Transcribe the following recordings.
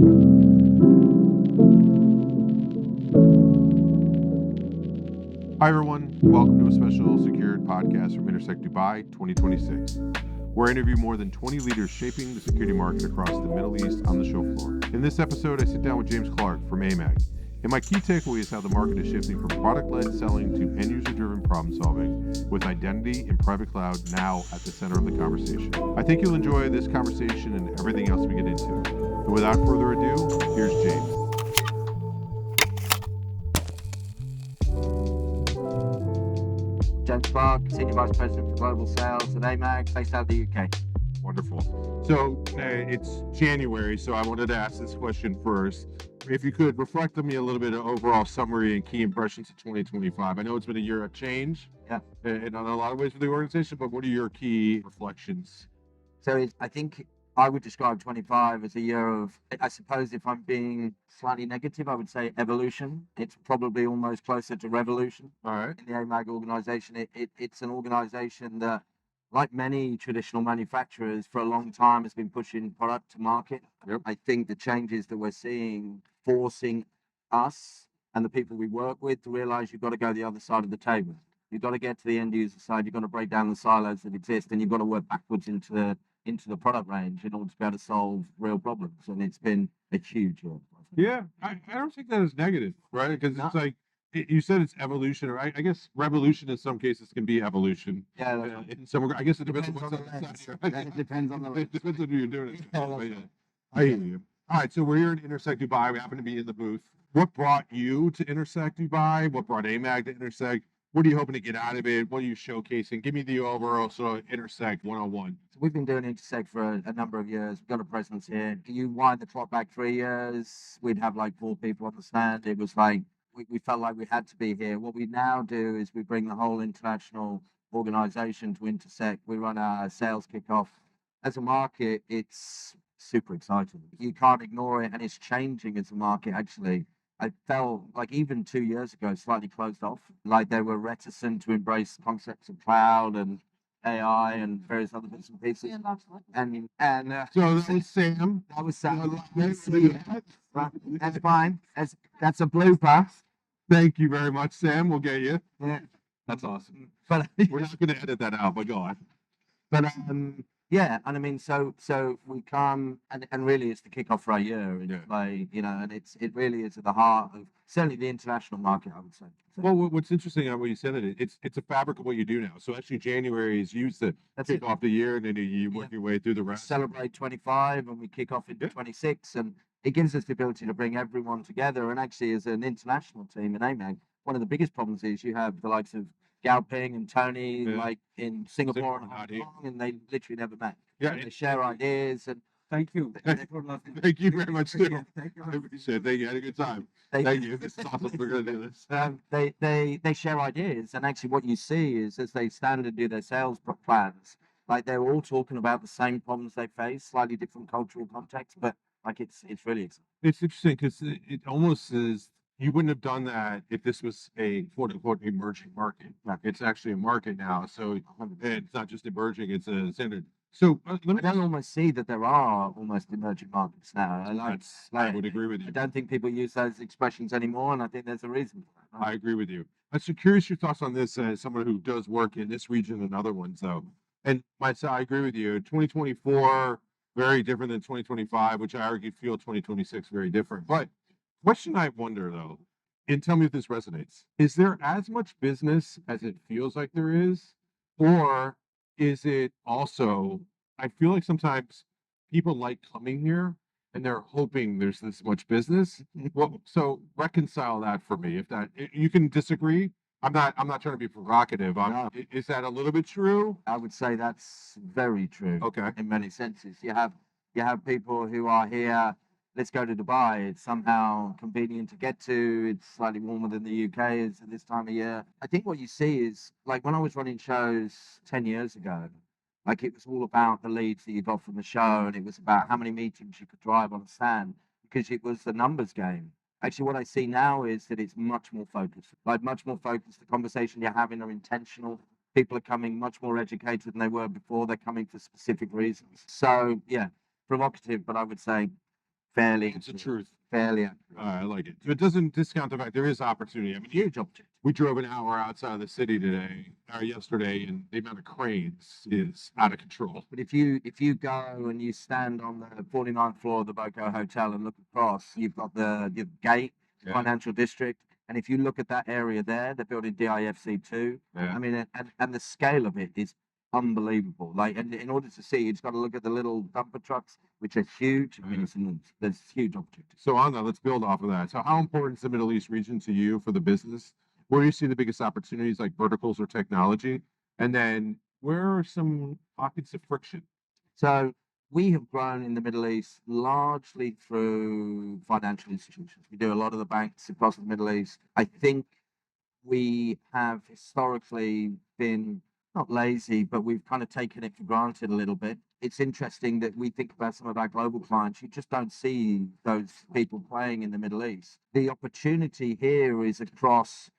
Hi everyone, welcome to a special secured podcast from Intersec Dubai 2026, where I interview more than 20 leaders shaping the security market across the Middle East on the show floor. In this episode, I sit down with James Clark from AMAG, and my key takeaway is how the market is shifting from product-led selling to end-user-driven problem-solving, with identity and private cloud now at the center of the conversation. I think you'll enjoy this conversation and everything else we get into. And without further ado, here's James. James Clark, Senior Vice President for Global Sales at AMAG, based out of the UK. Wonderful. So it's January, so I wanted to ask this question first. If you could reflect on me a little bit of overall summary and key impressions of 2025. I know it's been a year of change, in a lot of ways for the organization, but what are your key reflections? So I think I would describe 25 as a year of, I suppose if I'm being slightly negative, I would say evolution. It's probably almost closer to revolution. All right. In the AMAG organization. It's an organization that, like many traditional manufacturers, for a long time has been pushing product to market. Yep. I think the changes that we're seeing forcing us and the people we work with to realize you've got to go the other side of the table. You've got to get to the end user side. You've got to break down the silos that exist, and you've got to work backwards into the product range in order to be able to solve real problems. And it's been a huge year. Yeah, I don't think that is negative, right? Because it's like, you said it's evolution, or I guess revolution in some cases can be evolution. Yeah, in some, I guess it depends on the what's on the lens. side here. It depends on the It lens. depends on who you're doing it. Yeah, But that's yeah, right. I hear you. All right, so we're here in Intersec Dubai. We happen to be in the booth. What brought you to Intersec Dubai? What brought AMAG to Intersec? What are you hoping to get out of it? What are you showcasing? Give me the overall sort of Intersec 101. So we've been doing Intersec for a number of years. We've got a presence here. You wind the clock back 3 years, we'd have like 4 people on the stand. It was like we felt like we had to be here. What we now do is we bring the whole international organization to Intersec. We run our sales kickoff. As a market, it's super exciting. You can't ignore it, and it's changing as a market, actually. I felt like even 2 years ago, slightly closed off, like they were reticent to embrace concepts of cloud and AI and various other bits and pieces. And So that was Sam. that was right. That's fine. That's a blooper. Thank you very much, Sam. We'll get you. Yeah. That's awesome. But We're not going to edit that out, but go on. But yeah, and I mean, so we come and really it's the kickoff for our year. It's like, and it really is at the heart of certainly the international market, I would say. Well, what's interesting on what you said, it's a fabric of what you do now. So actually, January is used to kick off the year, and then you work your way through the rest. Celebrate 25, and we kick off into 26, and it gives us the ability to bring everyone together. And actually, as an international team in AMAG, one of the biggest problems is you have the likes of Gao Ping and Tony, like in Singapore and Hong Kong, and they literally never met. Yeah, they share ideas. And thank you. Thank you very much too. I appreciate it. Thank you. Had a good time. Thank you. This is awesome. We're gonna do this. They share ideas, and actually, what you see is as they stand and do their sales plans, like they're all talking about the same problems they face, slightly different cultural context, but like it's really exciting. It's interesting because it almost is. You wouldn't have done that if this was a quote unquote emerging market. It's actually a market now, so it's not just emerging; it's a standard. So let me. I don't almost see that there are almost emerging markets now. I would agree with you. I don't think people use those expressions anymore, and I think there's a reason for that. Right? I agree with you. I'm so curious your thoughts on this as someone who does work in this region and other ones, though. And myself, I agree with you. 2024 very different than 2025, which I argue feel 2026 very different. But question I wonder though, and tell me if this resonates: is there as much business as it feels like there is, or is it also? I feel like sometimes people like coming here and they're hoping there's this much business. Well, so reconcile that for me. If that you can disagree, I'm not trying to be provocative. Is that a little bit true? I would say that's very true. Okay. In many senses, you have people who are here. Let's go to Dubai. It's somehow convenient to get to. It's slightly warmer than the UK is at this time of year. I think what you see is like when I was running shows 10 years ago, like it was all about the leads that you got from the show, and it was about how many meetings you could drive on a stand because it was the numbers game. Actually, what I see now is that it's much more focused. Like much more focused. The conversation you're having are intentional. People are coming much more educated than they were before. They're coming for specific reasons. So yeah, provocative, but I would say fairly. It's the truth. Fairly accurate. I like it. So it doesn't discount the fact there is opportunity. I mean, Huge opportunity. we drove an hour outside of the city today, or yesterday, and the amount of cranes is out of control. But if you go and you stand on the 49th floor of the Boco Hotel and look across, you've got the gate, Yeah. financial district, and if you look at that area there, they're building DIFC2. Yeah. I mean, and the scale of it is unbelievable. Like, and in order to see, you just got to look at the little dumper trucks, which are huge. I mean, there's huge opportunities. So on that, let's build off of that. So how important is the Middle East region to you for the business? Where do you see the biggest opportunities, like verticals or technology? And then where are some pockets of friction? So we have grown in the Middle East largely through financial institutions. We do a lot of the banks across the Middle East. I think we have historically been not lazy, but we've kind of taken it for granted a little bit. It's interesting that we think about some of our global clients. You just don't see those people playing in the Middle East. The opportunity here is across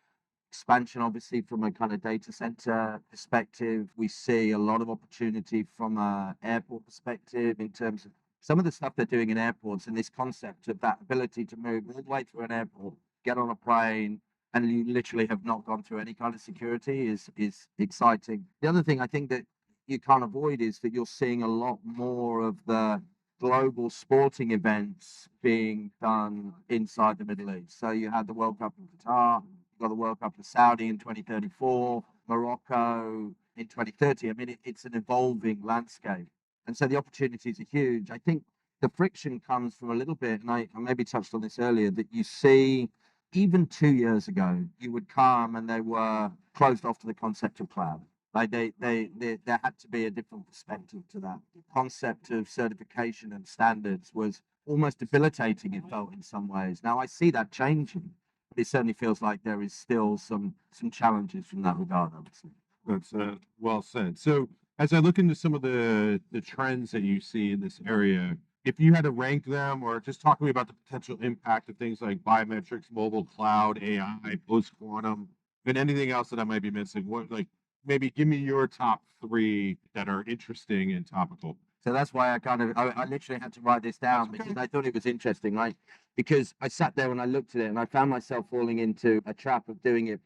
expansion, obviously, from a kind of data center perspective. We see a lot of opportunity from an airport perspective in terms of some of the stuff they're doing in airports, and this concept of that ability to move all the way through an airport, get on a plane, and you literally have not gone through any kind of security is exciting. The other thing I think that you can't avoid is that you're seeing a lot more of the global sporting events being done inside the Middle East. So you had the World Cup in Qatar, you've got the World Cup in Saudi in 2034, Morocco in 2030. I mean, it's an evolving landscape. And so the opportunities are huge. I think the friction comes from a little bit, and I maybe touched on this earlier, that you see even 2 years ago, you would come and they were closed off to the concept of cloud. Like there had to be a different perspective to that. The concept of certification and standards was almost debilitating, it felt, in some ways. Now I see that changing, but it certainly feels like there is still some challenges from that regard, obviously. That's well said. So as I look into some of the trends that you see in this area, if you had to rank them or just talk to me about the potential impact of things like biometrics, mobile cloud, AI, post-quantum, and anything else that I might be missing, what, like, maybe give me your top 3 that are interesting and topical. So that's why I literally had to write this down because I thought it was interesting, right? Because I sat there and I looked at it and I found myself falling into a trap of doing it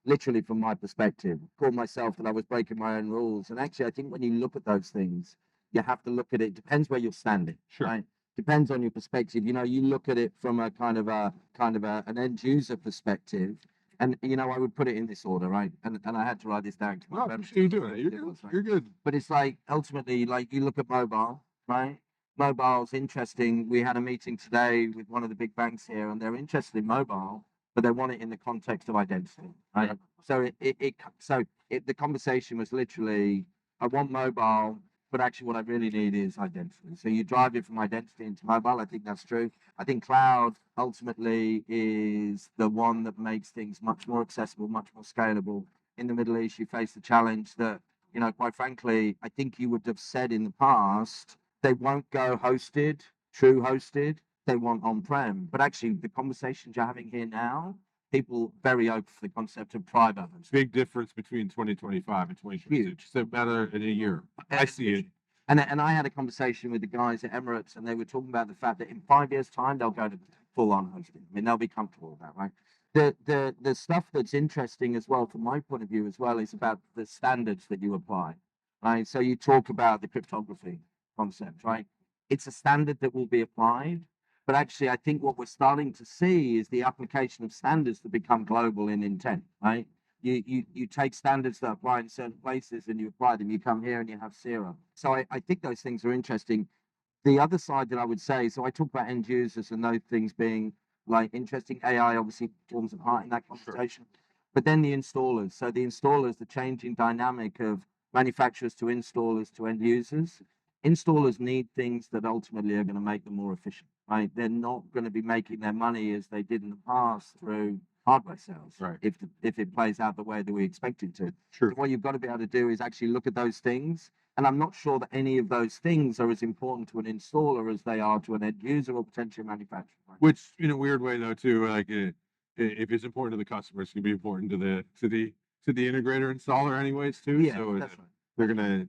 literally from my perspective. Called myself that I was breaking my own rules. And actually, I think when you look at those things, you have to look at it. Depends where you're standing, right? Depends on your perspective. You know, you look at it from a kind of an end user perspective. And I would put it in this order, right? And I had to write this down. No, you're doing it. You're good. But it's like ultimately, like you look at mobile, right? Mobile's interesting. We had a meeting today with one of the big banks here, and they're interested in mobile, but they want it in the context of identity, right? So the conversation was literally, I want mobile, but actually what I really need is identity. So you drive it from identity into mobile. I think that's true. I think cloud ultimately is the one that makes things much more accessible, much more scalable. In the Middle East, you face the challenge that, quite frankly, I think you would have said in the past, they won't go hosted, true hosted. They want on-prem. But actually, the conversations you're having here now, people very open for the concept of private. Big difference between 2025 and 2026. So better in a year. I see it. And I had a conversation with the guys at Emirates, and they were talking about the fact that in 5 years' time, they'll go to full-on hosting. I mean, they'll be comfortable with that, right? The stuff that's interesting as well, from my point of view as well, is about the standards that you apply, right? So you talk about the cryptography concept, right? It's a standard that will be applied, but actually, I think what we're starting to see is the application of standards that become global in intent, right? You take standards that apply in certain places and you apply them. You come here and you have zero. So I think those things are interesting. The other side that I would say, so I talk about end users and those things being like interesting. AI obviously forms a part in that conversation. Sure. But then the installers. So the installers, the changing dynamic of manufacturers to installers to end users. Installers need things that ultimately are going to make them more efficient, right? They're not going to be making their money as they did in the past through hardware sales, right? If it plays out the way that we expect it to. Sure. So what you've got to be able to do is actually look at those things. And I'm not sure that any of those things are as important to an installer as they are to an end user or potentially a manufacturer. Right? Which, in a weird way, though, too, like if it's important to the customer, it's going to be important to the integrator installer, anyways, too. Yeah, so that's right. They're gonna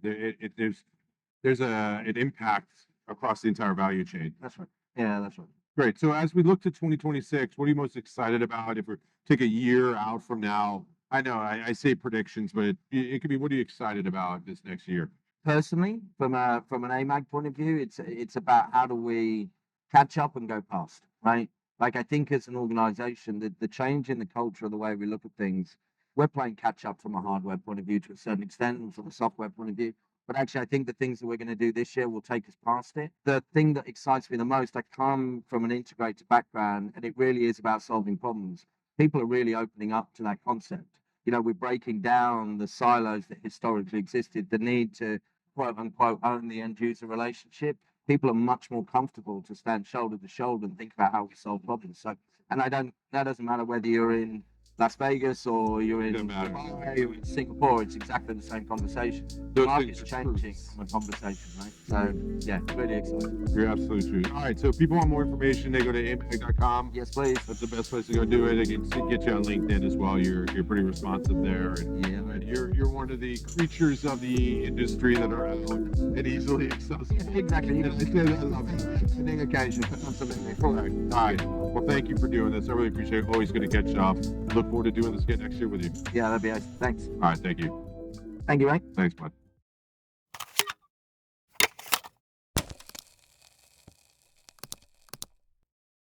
there's an impact across the entire value chain. That's right. Yeah, that's right. Great. So as we look to 2026, what are you most excited about? If we take a year out from now, I know I say predictions, but it could be, what are you excited about this next year? Personally, from an AMAG point of view, it's about how do we catch up and go past, right? Like I think as an organization, the change in the culture of the way we look at things, we're playing catch up from a hardware point of view to a certain extent, and from a software point of view. But actually, I think the things that we're going to do this year will take us past it. The thing that excites me the most, I come from an integrated background, and it really is about solving problems. People are really opening up to that concept. You know, we're breaking down the silos that historically existed, the need to quote unquote own the end user relationship. People are much more comfortable to stand shoulder to shoulder and think about how we solve problems. So, and that doesn't matter whether you're in Las Vegas or you're in Doesn't matter. Dubai or in Singapore, it's exactly the same conversation. The Those market's things are changing truths. from a conversation, right? So, yeah, really excited. You're absolutely true. All right. So if people want more information, they go to amag.com. Yes, please. That's the best place to go do it. I can get you on LinkedIn as well. You're pretty responsive there. And Yeah. you're one of the creatures of the industry that are out and easily accessible. Exactly. Yeah, I say that, I love it. Fitting occasion. Absolutely. All right. Well, thank you for doing this. I really appreciate it. Always good to catch up. I look forward to doing this again next year with you. Yeah, that'd be awesome. Thanks. All right. Thank you. Thank you, mate. Thanks, bud.